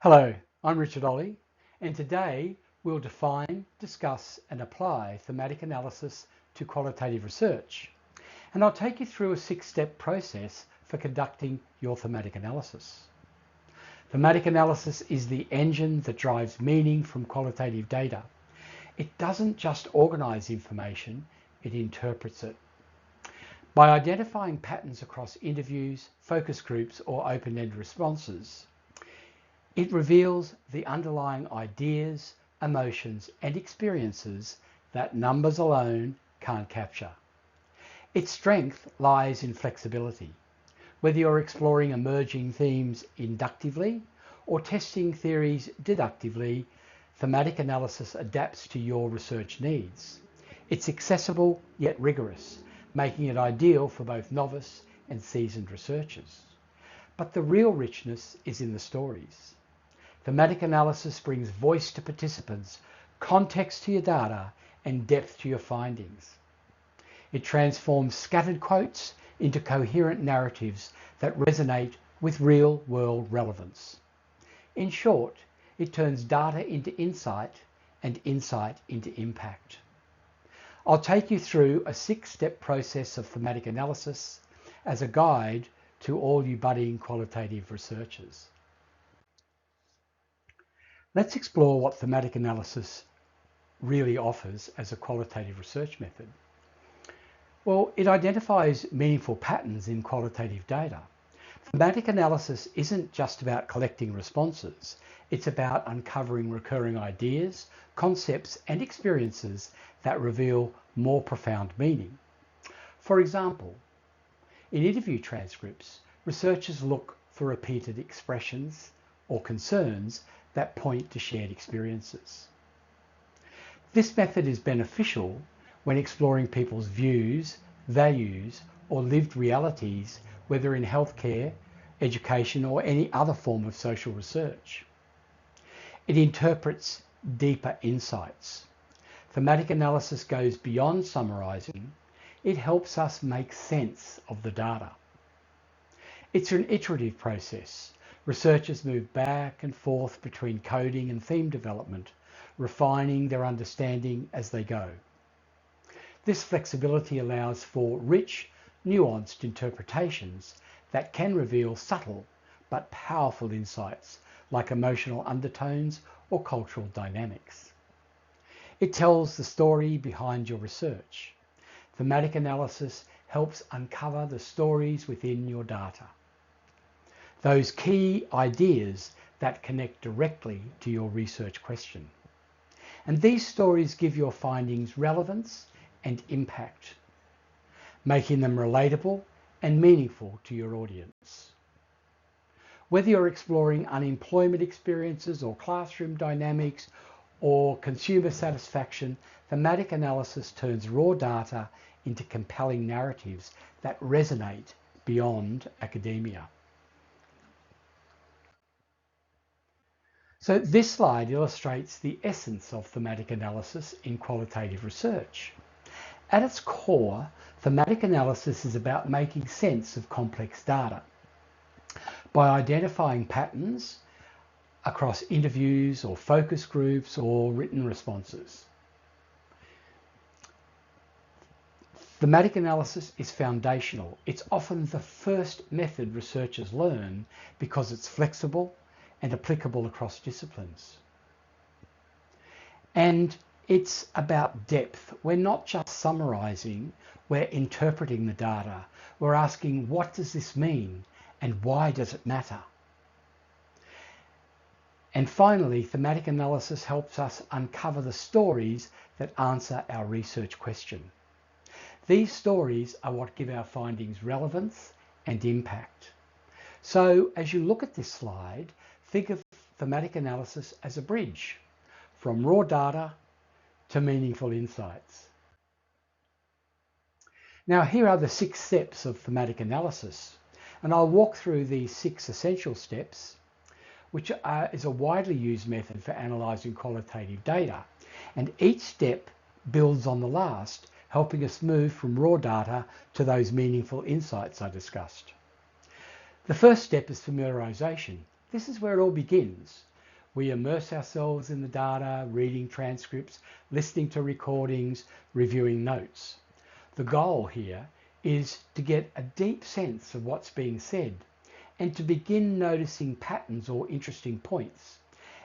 Hello, I'm Richard Ollie, and today we'll define, discuss and apply thematic analysis to qualitative research. And I'll take you through a 6-step process for conducting your thematic analysis. Thematic analysis is the engine that drives meaning from qualitative data. It doesn't just organise information, it interprets it. By identifying patterns across interviews, focus groups or open-ended responses, it reveals the underlying ideas, emotions and experiences that numbers alone can't capture. Its strength lies in flexibility. Whether you're exploring emerging themes inductively or testing theories deductively, thematic analysis adapts to your research needs. It's accessible yet rigorous, making it ideal for both novice and seasoned researchers. But the real richness is in the stories. Thematic analysis brings voice to participants, context to your data, and depth to your findings. It transforms scattered quotes into coherent narratives that resonate with real-world relevance. In short, it turns data into insight and insight into impact. I'll take you through a 6-step process of thematic analysis as a guide to all you budding qualitative researchers. Let's explore what thematic analysis really offers as a qualitative research method. Well, it identifies meaningful patterns in qualitative data. Thematic analysis isn't just about collecting responses. It's about uncovering recurring ideas, concepts, and experiences that reveal more profound meaning. For example, in interview transcripts, researchers look for repeated expressions or concerns that point to shared experiences. This method is beneficial when exploring people's views, values, or lived realities, whether in healthcare, education, or any other form of social research. It interprets deeper insights. Thematic analysis goes beyond summarizing. It helps us make sense of the data. It's an iterative process. Researchers move back and forth between coding and theme development, refining their understanding as they go. This flexibility allows for rich, nuanced interpretations that can reveal subtle but powerful insights like emotional undertones or cultural dynamics. It tells the story behind your research. Thematic analysis helps uncover the stories within your data. Those key ideas that connect directly to your research question. And these stories give your findings relevance and impact, making them relatable and meaningful to your audience. Whether you're exploring unemployment experiences or classroom dynamics or consumer satisfaction, thematic analysis turns raw data into compelling narratives that resonate beyond academia. So this slide illustrates the essence of thematic analysis in qualitative research. At its core, thematic analysis is about making sense of complex data by identifying patterns across interviews or focus groups or written responses. Thematic analysis is foundational. It's often the first method researchers learn because it's flexible and applicable across disciplines. And it's about depth. We're not just summarizing, we're interpreting the data. We're asking, what does this mean and why does it matter? And finally, thematic analysis helps us uncover the stories that answer our research question. These stories are what give our findings relevance and impact. So as you look at this slide, think of thematic analysis as a bridge from raw data to meaningful insights. Now here are the 6 steps of thematic analysis, and I'll walk through these 6 essential steps, which is a widely used method for analysing qualitative data, and each step builds on the last, helping us move from raw data to those meaningful insights I discussed. The first step is familiarisation. This is where it all begins. We immerse ourselves in the data, reading transcripts, listening to recordings, reviewing notes. The goal here is to get a deep sense of what's being said and to begin noticing patterns or interesting points.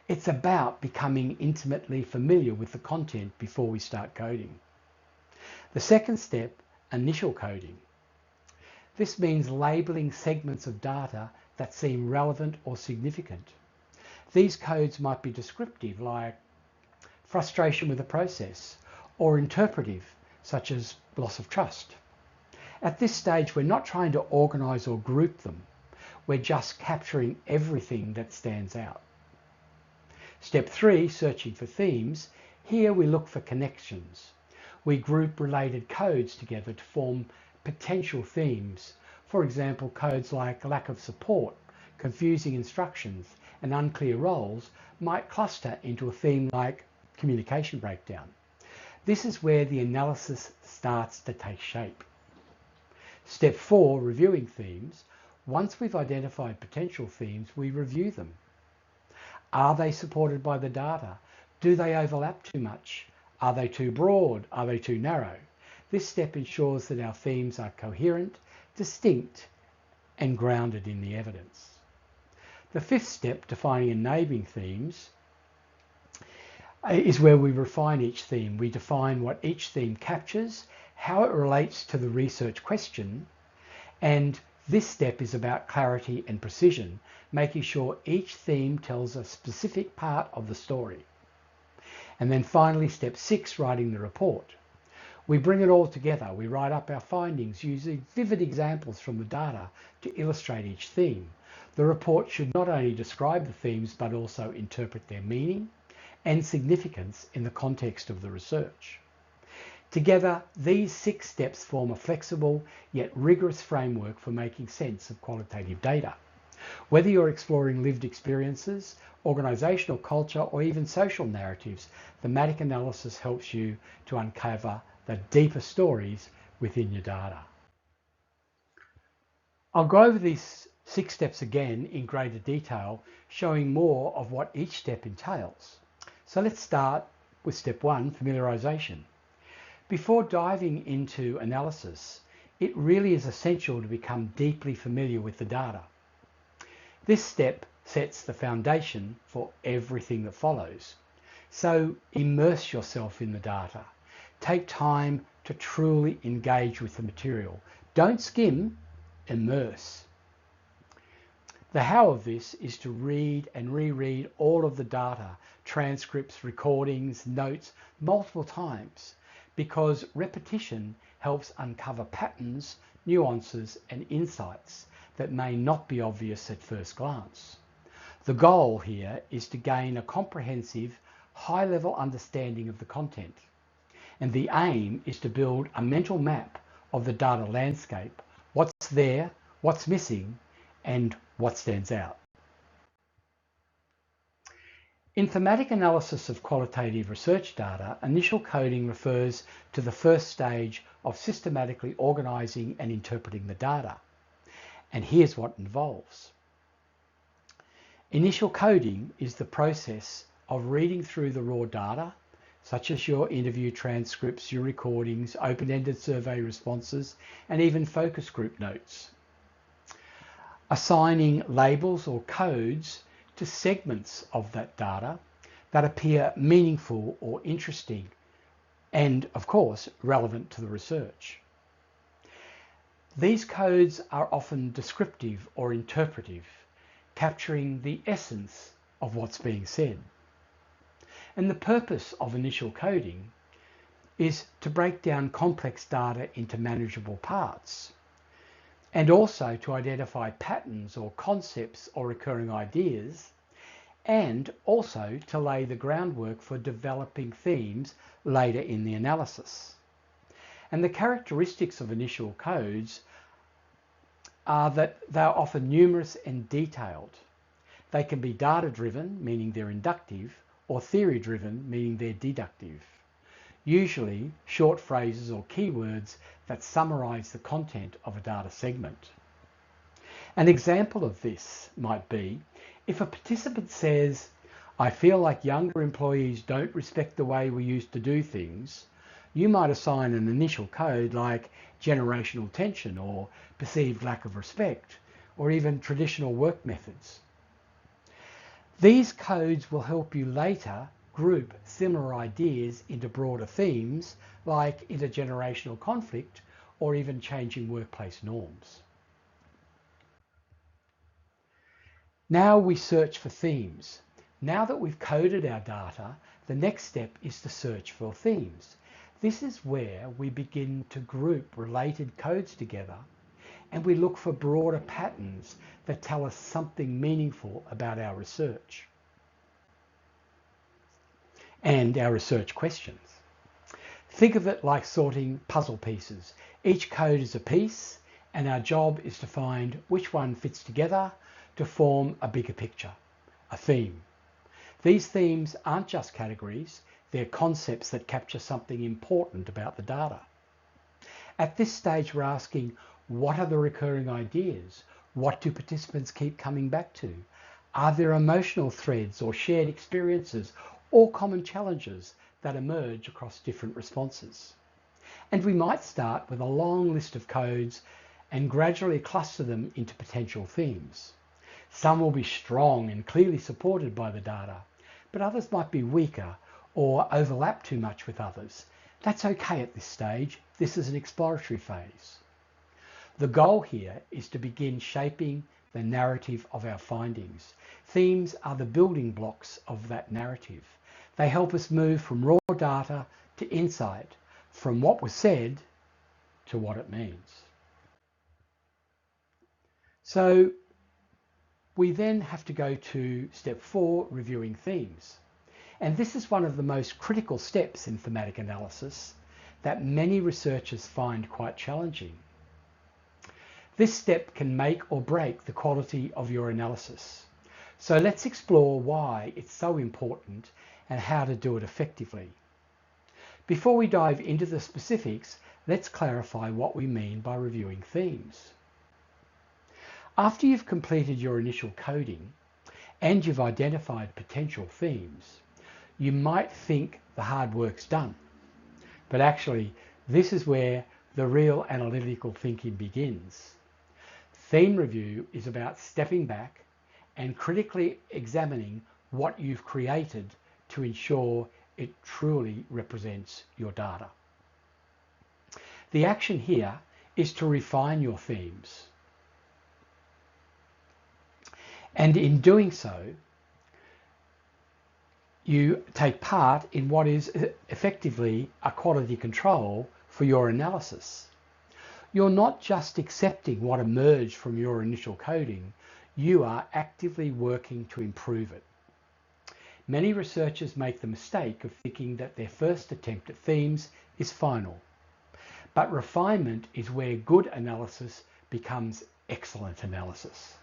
It's about becoming intimately familiar with the content before we start coding. The second step, initial coding. This means labeling segments of data that seem relevant or significant. These codes might be descriptive, like frustration with a process, or interpretive, such as loss of trust. At this stage, we're not trying to organize or group them. We're just capturing everything that stands out. Step 3, searching for themes. Here we look for connections. We group related codes together to form potential themes. For example, codes like lack of support, confusing instructions, and unclear roles might cluster into a theme like communication breakdown. This is where the analysis starts to take shape. Step 4, reviewing themes. Once we've identified potential themes, we review them. Are they supported by the data? Do they overlap too much? Are they too broad? Are they too narrow? This step ensures that our themes are coherent, distinct, and grounded in the evidence. The fifth step, defining and naming themes, is where we refine each theme. We define what each theme captures, how it relates to the research question, and this step is about clarity and precision, making sure each theme tells a specific part of the story. And then finally, step 6, writing the report. We bring it all together. We write up our findings using vivid examples from the data to illustrate each theme. The report should not only describe the themes, but also interpret their meaning and significance in the context of the research. Together, these 6 steps form a flexible yet rigorous framework for making sense of qualitative data. Whether you're exploring lived experiences, organizational culture, or even social narratives, thematic analysis helps you to uncover the deeper stories within your data. I'll go over these 6 steps again in greater detail, showing more of what each step entails. So let's start with step 1, familiarisation. Before diving into analysis, it really is essential to become deeply familiar with the data. This step sets the foundation for everything that follows. So immerse yourself in the data. Take time to truly engage with the material. Don't skim, immerse. The how of this is to read and reread all of the data, transcripts, recordings, notes, multiple times, because repetition helps uncover patterns, nuances, and insights that may not be obvious at first glance. The goal here is to gain a comprehensive, high-level understanding of the content, and the aim is to build a mental map of the data landscape, what's there, what's missing, and what stands out. In thematic analysis of qualitative research data, initial coding refers to the first stage of systematically organising and interpreting the data. And here's what it involves. Initial coding is the process of reading through the raw data, such as your interview transcripts, your recordings, open-ended survey responses, and even focus group notes. Assigning labels or codes to segments of that data that appear meaningful or interesting and, of course, relevant to the research. These codes are often descriptive or interpretive, capturing the essence of what's being said. And the purpose of initial coding is to break down complex data into manageable parts, and also to identify patterns or concepts or recurring ideas, and also to lay the groundwork for developing themes later in the analysis. And the characteristics of initial codes are that they are often numerous and detailed. They can be data-driven, meaning they're inductive, or theory-driven, meaning they're deductive. Usually short phrases or keywords that summarize the content of a data segment. An example of this might be if a participant says, I feel like younger employees don't respect the way we used to do things, you might assign an initial code like generational tension or perceived lack of respect, or even traditional work methods. These codes will help you later group similar ideas into broader themes like intergenerational conflict or even changing workplace norms. Now we search for themes. Now that we've coded our data, the next step is to search for themes. This is where we begin to group related codes together and we look for broader patterns that tell us something meaningful about our research and our research questions. Think of it like sorting puzzle pieces. Each code is a piece and our job is to find which one fits together to form a bigger picture, a theme. These themes aren't just categories, they're concepts that capture something important about the data. At this stage, we're asking, what are the recurring ideas? What do participants keep coming back to? Are there emotional threads or shared experiences or common challenges that emerge across different responses? And we might start with a long list of codes and gradually cluster them into potential themes. Some will be strong and clearly supported by the data, but others might be weaker or overlap too much with others. That's okay at this stage. This is an exploratory phase. The goal here is to begin shaping the narrative of our findings. Themes are the building blocks of that narrative. They help us move from raw data to insight, from what was said to what it means. So we then have to go to step 4, reviewing themes. And this is one of the most critical steps in thematic analysis that many researchers find quite challenging. This step can make or break the quality of your analysis. So let's explore why it's so important and how to do it effectively. Before we dive into the specifics, let's clarify what we mean by reviewing themes. After you've completed your initial coding and you've identified potential themes, you might think the hard work's done. But actually, this is where the real analytical thinking begins. Theme review is about stepping back and critically examining what you've created to ensure it truly represents your data. The action here is to refine your themes. And in doing so, you take part in what is effectively a quality control for your analysis. You're not just accepting what emerged from your initial coding, you are actively working to improve it. Many researchers make the mistake of thinking that their first attempt at themes is final. But refinement is where good analysis becomes excellent analysis.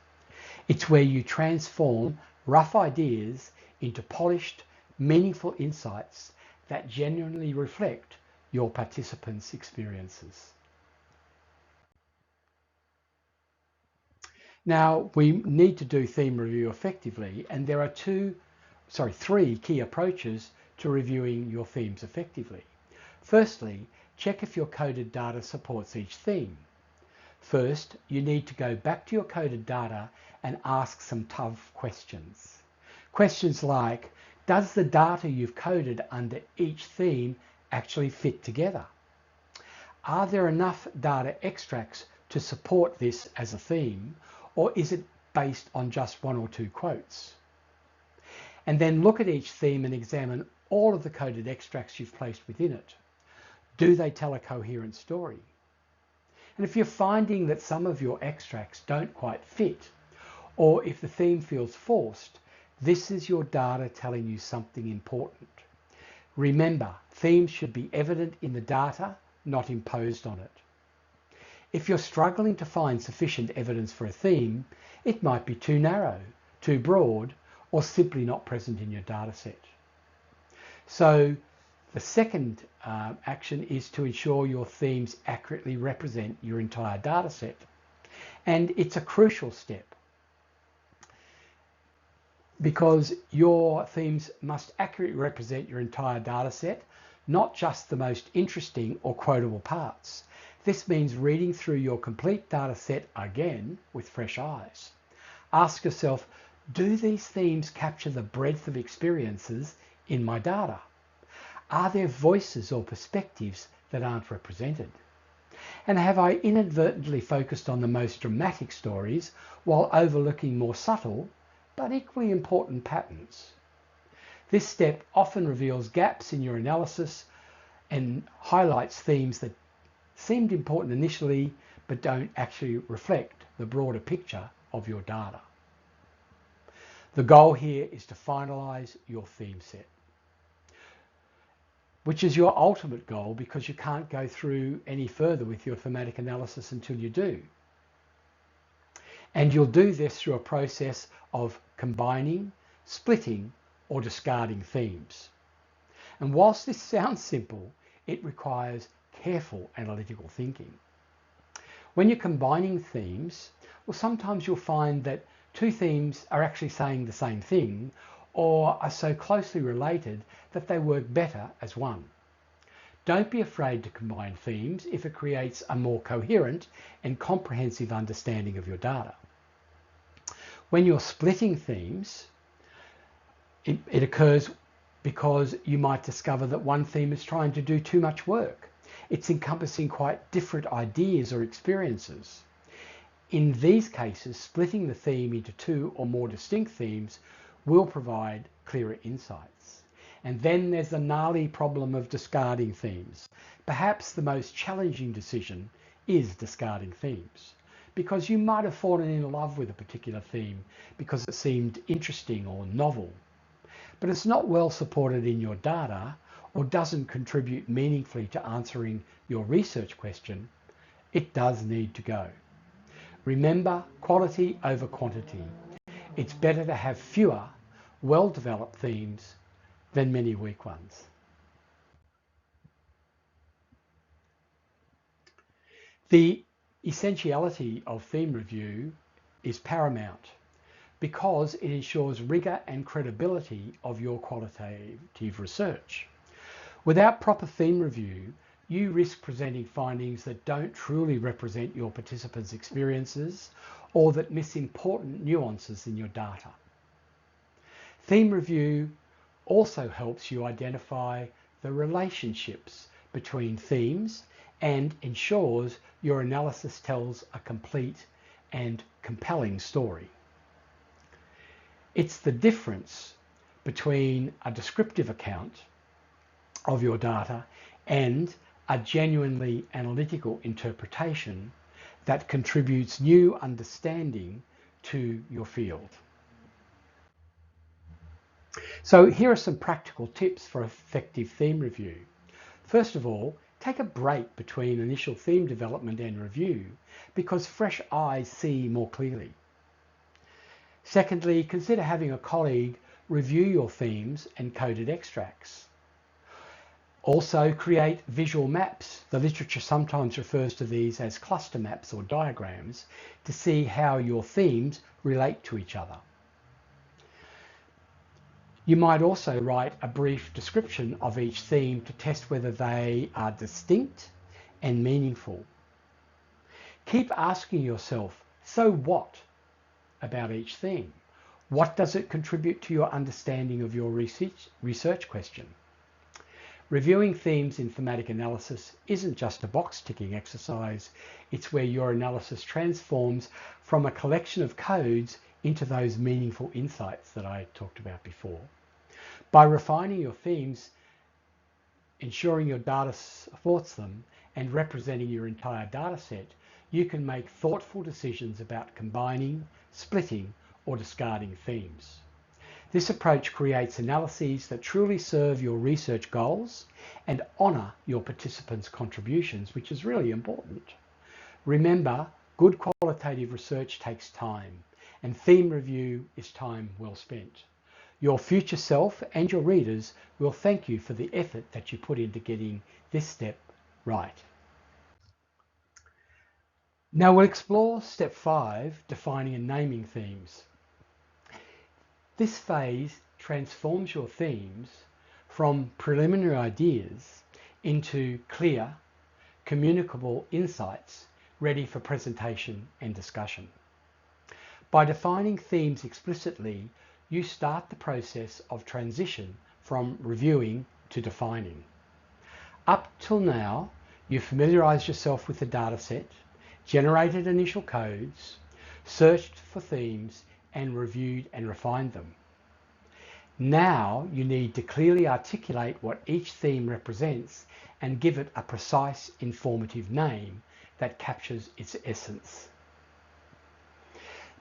It's where you transform rough ideas into polished, meaningful insights that genuinely reflect your participants' experiences. Now, we need to do theme review effectively, and there are three key approaches to reviewing your themes effectively. Firstly, check if your coded data supports each theme. First, you need to go back to your coded data and ask some tough questions. Questions like, does the data you've coded under each theme actually fit together? Are there enough data extracts to support this as a theme, or is it based on just one or two quotes? And then look at each theme and examine all of the coded extracts you've placed within it. Do they tell a coherent story? And if you're finding that some of your extracts don't quite fit, or if the theme feels forced, this is your data telling you something important. Remember, themes should be evident in the data, not imposed on it. If you're struggling to find sufficient evidence for a theme, it might be too narrow, too broad, or simply not present in your data set. So the second action is to ensure your themes accurately represent your entire data set. And it's a crucial step because your themes must accurately represent your entire data set, not just the most interesting or quotable parts. This means reading through your complete data set again with fresh eyes. Ask yourself, do these themes capture the breadth of experiences in my data? Are there voices or perspectives that aren't represented? And have I inadvertently focused on the most dramatic stories while overlooking more subtle but equally important patterns? This step often reveals gaps in your analysis and highlights themes that seemed important initially but don't actually reflect the broader picture of your data. The goal here is to finalize your theme set, which is your ultimate goal because you can't go through any further with your thematic analysis until you do. And you'll do this through a process of combining, splitting, or discarding themes. And whilst this sounds simple, it requires careful analytical thinking. When you're combining themes, well, sometimes you'll find that two themes are actually saying the same thing or are so closely related that they work better as one. Don't be afraid to combine themes if it creates a more coherent and comprehensive understanding of your data. When you're splitting themes, it occurs because you might discover that one theme is trying to do too much work. It's encompassing quite different ideas or experiences. In these cases, splitting the theme into two or more distinct themes will provide clearer insights. And then there's the gnarly problem of discarding themes. Perhaps the most challenging decision is discarding themes, because you might have fallen in love with a particular theme because it seemed interesting or novel, but it's not well supported in your data or doesn't contribute meaningfully to answering your research question. It does need to go. Remember, quality over quantity. It's better to have fewer well-developed themes than many weak ones. The essentiality of theme review is paramount because it ensures rigor and credibility of your qualitative research. Without proper theme review, you risk presenting findings that don't truly represent your participants' experiences or that miss important nuances in your data. Theme review also helps you identify the relationships between themes and ensures your analysis tells a complete and compelling story. It's the difference between a descriptive account of your data and a genuinely analytical interpretation that contributes new understanding to your field. So here are some practical tips for effective theme review. First of all, take a break between initial theme development and review because fresh eyes see more clearly. Secondly, consider having a colleague review your themes and coded extracts. Also, create visual maps. The literature sometimes refers to these as cluster maps or diagrams to see how your themes relate to each other. You might also write a brief description of each theme to test whether they are distinct and meaningful. Keep asking yourself, so what about each theme? What does it contribute to your understanding of your research question? Reviewing themes in thematic analysis isn't just a box-ticking exercise. It's where your analysis transforms from a collection of codes into those meaningful insights that I talked about before. By refining your themes, ensuring your data supports them, and representing your entire data set, you can make thoughtful decisions about combining, splitting, or discarding themes. This approach creates analyses that truly serve your research goals and honour your participants' contributions, which is really important. Remember, good qualitative research takes time, and theme review is time well spent. Your future self and your readers will thank you for the effort that you put into getting this step right. Now we'll explore step 5, defining and naming themes. This phase transforms your themes from preliminary ideas into clear, communicable insights ready for presentation and discussion. By defining themes explicitly, you start the process of transition from reviewing to defining. Up till now, you've familiarised yourself with the dataset, generated initial codes, searched for themes, and reviewed and refined them. Now you need to clearly articulate what each theme represents and give it a precise, informative name that captures its essence.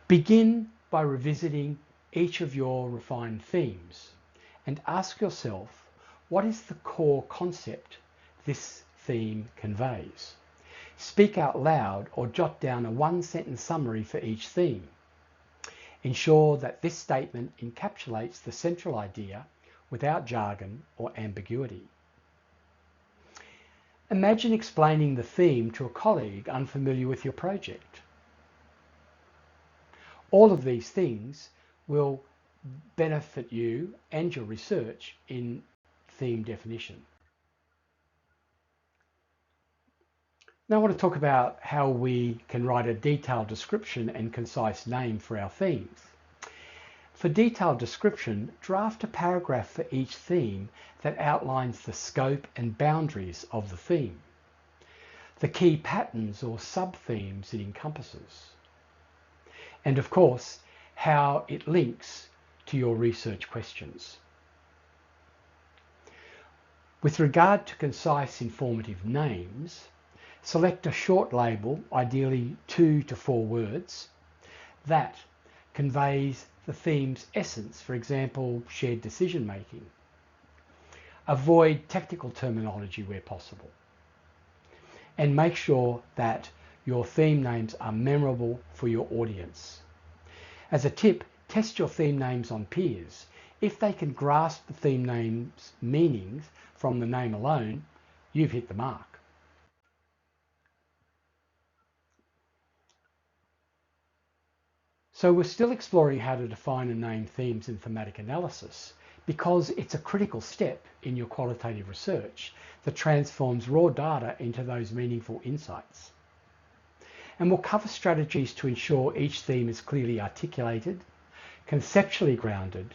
Begin by revisiting each of your refined themes and ask yourself, what is the core concept this theme conveys? Speak out loud or jot down a one-sentence summary for each theme. Ensure that this statement encapsulates the central idea without jargon or ambiguity. Imagine explaining the theme to a colleague unfamiliar with your project. All of these things will benefit you and your research in theme definition. Now I want to talk about how we can write a detailed description and concise name for our themes. For detailed description, draft a paragraph for each theme that outlines the scope and boundaries of the theme, the key patterns or sub-themes it encompasses, and of course, how it links to your research questions. With regard to concise, informative names, select a short label, ideally 2 to 4 words, that conveys the theme's essence, for example, shared decision making. Avoid technical terminology where possible. And make sure that your theme names are memorable for your audience. As a tip, test your theme names on peers. If they can grasp the theme name's meanings from the name alone, you've hit the mark. So we're still exploring how to define and name themes in thematic analysis because it's a critical step in your qualitative research that transforms raw data into those meaningful insights. And we'll cover strategies to ensure each theme is clearly articulated, conceptually grounded,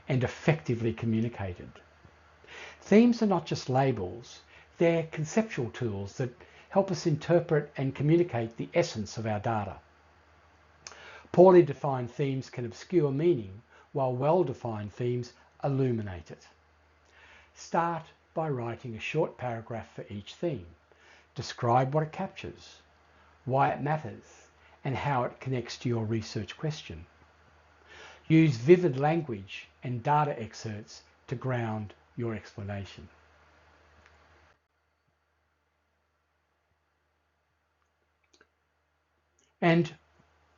and effectively communicated. Themes are not just labels, they're conceptual tools that help us interpret and communicate the essence of our data. Poorly defined themes can obscure meaning, while well-defined themes illuminate it. Start by writing a short paragraph for each theme. Describe what it captures, why it matters, and how it connects to your research question. Use vivid language and data excerpts to ground your explanation. And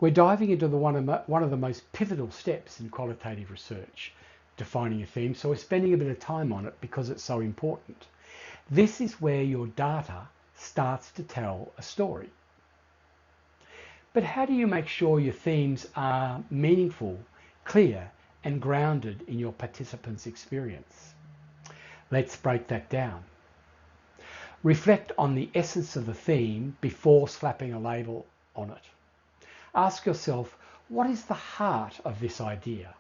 we're diving into one of the most pivotal steps in qualitative research, defining a theme, so we're spending a bit of time on it because it's so important. This is where your data starts to tell a story. But how do you make sure your themes are meaningful, clear, and grounded in your participants' experience? Let's break that down. Reflect on the essence of the theme before slapping a label on it. Ask yourself, what is the heart of this idea?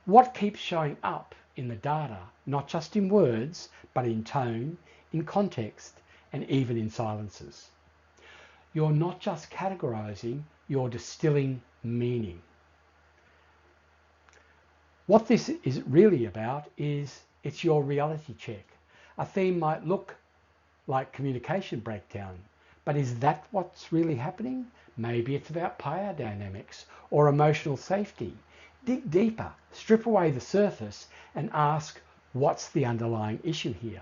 What keeps showing up in the data, not just in words, but in tone, in context, and even in silences? You're not just categorizing, you're distilling meaning. What this is really about is it's your reality check. A theme might look like communication breakdown, but is that what's really happening? Maybe it's about power dynamics or emotional safety. Dig deeper, strip away the surface, and ask, what's the underlying issue here?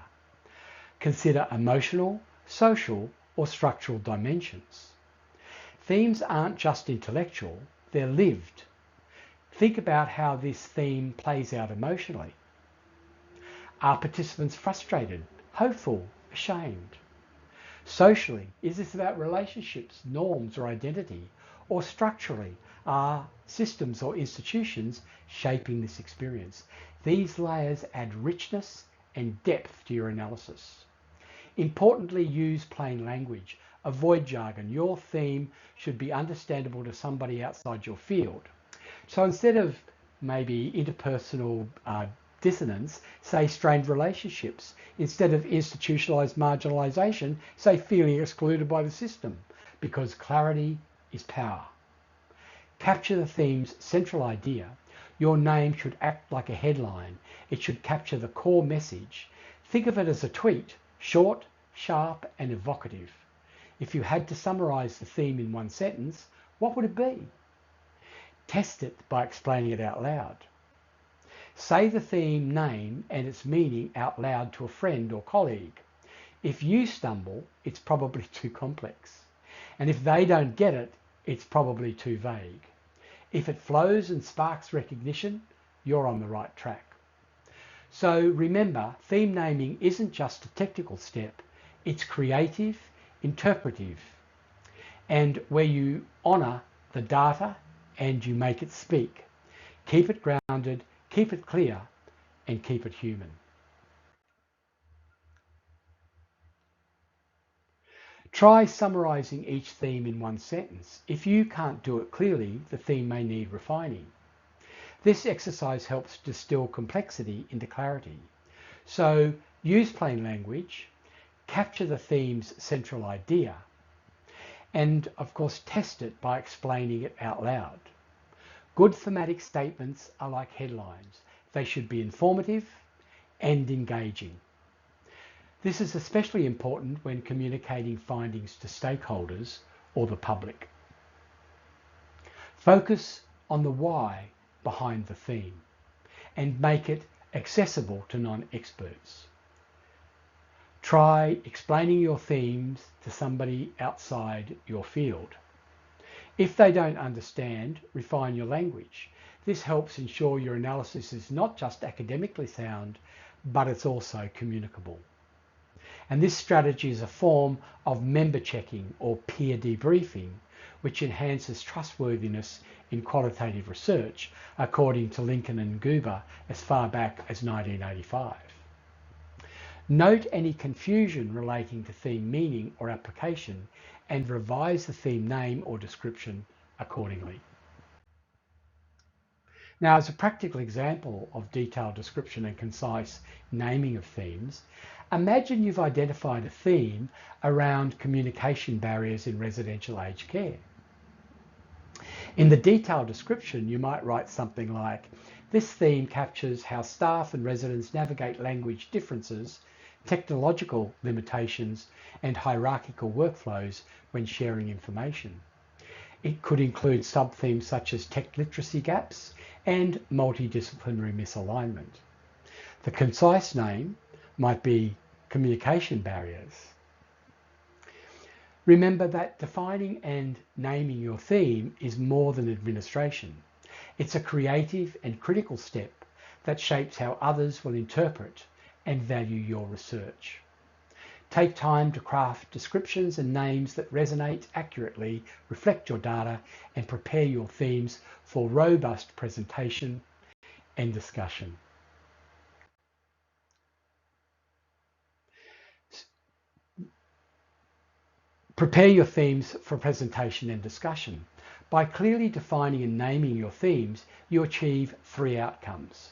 Consider emotional, social, or structural dimensions. Themes aren't just intellectual, they're lived. Think about how this theme plays out emotionally. Are participants frustrated, hopeful, ashamed? Socially, is this about relationships, norms, or identity? Or structurally, are systems or institutions shaping this experience. These layers add richness and depth to your analysis. Importantly, use plain language. Avoid jargon. Your theme should be understandable to somebody outside your field. So instead of maybe interpersonal dissonance, say strained relationships. Instead of institutionalized marginalization, say feeling excluded by the system, because clarity is power. Capture the theme's central idea. Your name should act like a headline. It should capture the core message. Think of it as a tweet, short, sharp, and evocative. If you had to summarize the theme in one sentence, what would it be? Test it by explaining it out loud. Say the theme name and its meaning out loud to a friend or colleague. If you stumble, it's probably too complex. And if they don't get it, it's probably too vague. If it flows and sparks recognition, you're on the right track. So remember, theme naming isn't just a technical step, it's creative, interpretive, and where you honour the data and you make it speak. Keep it grounded, keep it clear, and keep it human. Try summarising each theme in one sentence. If you can't do it clearly, the theme may need refining. This exercise helps distill complexity into clarity. So use plain language, capture the theme's central idea, and of course test it by explaining it out loud. Good thematic statements are like headlines. They should be informative and engaging. This is especially important when communicating findings to stakeholders or the public. Focus on the why behind the theme and make it accessible to non-experts. Try explaining your themes to somebody outside your field. If they don't understand, refine your language. This helps ensure your analysis is not just academically sound, but it's also communicable. And this strategy is a form of member checking or peer debriefing, which enhances trustworthiness in qualitative research, according to Lincoln and Guber as far back as 1985. Note any confusion relating to theme meaning or application and revise the theme name or description accordingly. Now, as a practical example of detailed description and concise naming of themes, imagine you've identified a theme around communication barriers in residential aged care. In the detailed description, you might write something like, this theme captures how staff and residents navigate language differences, technological limitations, and hierarchical workflows when sharing information. It could include sub-themes such as tech literacy gaps and multidisciplinary misalignment. The concise name might be communication barriers. Remember that defining and naming your theme is more than administration. It's a creative and critical step that shapes how others will interpret and value your research. Take time to craft descriptions and names that resonate accurately, reflect your data, and prepare your themes for robust presentation and discussion. Prepare your themes for presentation and discussion. By clearly defining and naming your themes, you achieve 3 outcomes.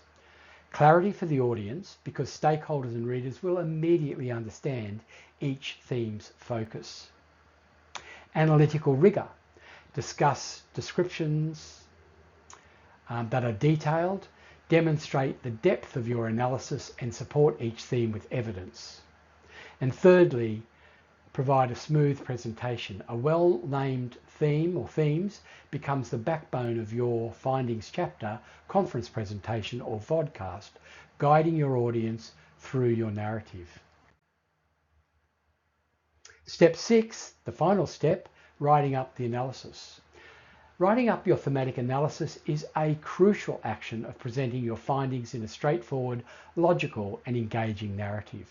Clarity for the audience, because stakeholders and readers will immediately understand each theme's focus. Analytical rigor. Discuss descriptions that are detailed, demonstrate the depth of your analysis, and support each theme with evidence. And thirdly, provide a smooth presentation. A well-named theme or themes becomes the backbone of your findings chapter, conference presentation, or vodcast, guiding your audience through your narrative. Step 6, the final step, writing up the analysis. Writing up your thematic analysis is a crucial action of presenting your findings in a straightforward, logical, and engaging narrative.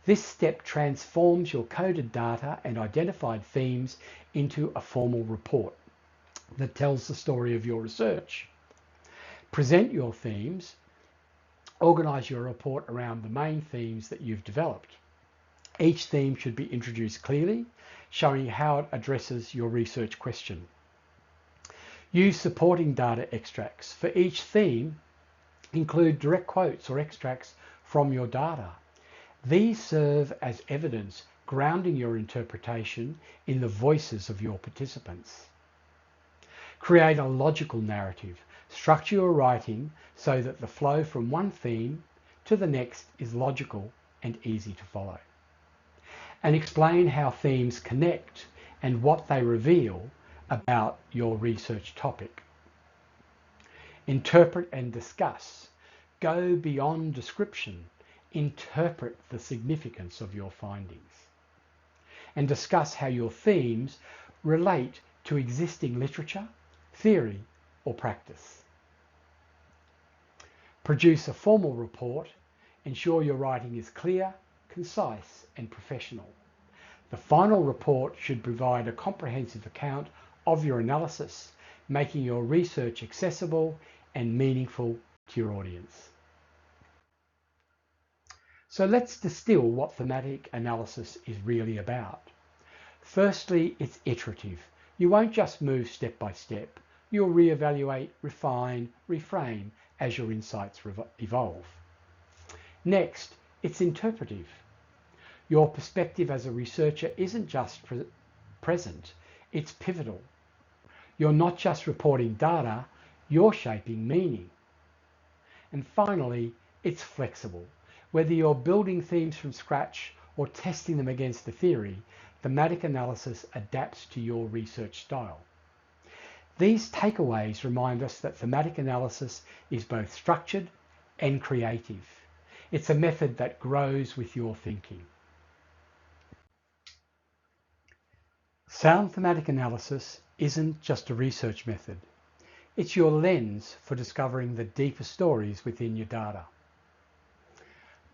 This step transforms your coded data and identified themes into a formal report. that tells the story of your research. Present your themes. Organise your report around the main themes that you've developed. Each theme should be introduced clearly, showing how it addresses your research question. Use supporting data extracts. For each theme, include direct quotes or extracts from your data. These serve as evidence, grounding your interpretation in the voices of your participants. Create a logical narrative. Structure your writing so that the flow from one theme to the next is logical and easy to follow. And explain how themes connect and what they reveal about your research topic. Interpret and discuss. Go beyond description. Interpret the significance of your findings. And discuss how your themes relate to existing literature, theory, or practice. Produce a formal report. Ensure your writing is clear, concise, and professional. The final report should provide a comprehensive account of your analysis, making your research accessible and meaningful to your audience. So let's distill what thematic analysis is really about. Firstly, it's iterative. You won't just move step by step. You'll reevaluate, refine, reframe as your insights evolve. Next, it's interpretive. Your perspective as a researcher isn't just present, it's pivotal. You're not just reporting data, you're shaping meaning. And finally, it's flexible. Whether you're building themes from scratch or testing them against the theory, thematic analysis adapts to your research style. These takeaways remind us that thematic analysis is both structured and creative. It's a method that grows with your thinking. Sound thematic analysis isn't just a research method. It's your lens for discovering the deeper stories within your data.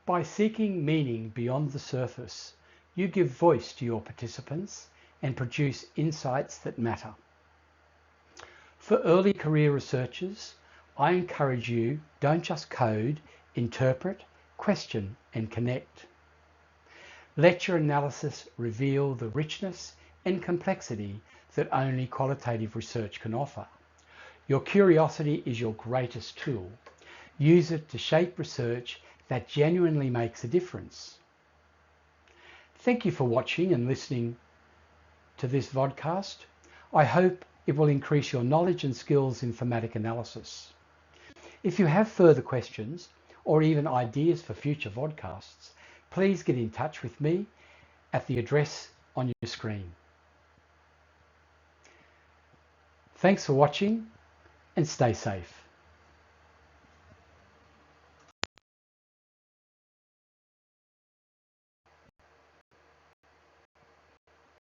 By seeking meaning beyond the surface, you give voice to your participants and produce insights that matter. For early career researchers, I encourage you, don't just code, interpret, question, and connect. Let your analysis reveal the richness and complexity that only qualitative research can offer. Your curiosity is your greatest tool. Use it to shape research that genuinely makes a difference. Thank you for watching and listening to this vodcast. I hope it will increase your knowledge and skills in thematic analysis. If you have further questions or even ideas for future vodcasts, please get in touch with me at the address on your screen. Thanks for watching and stay safe.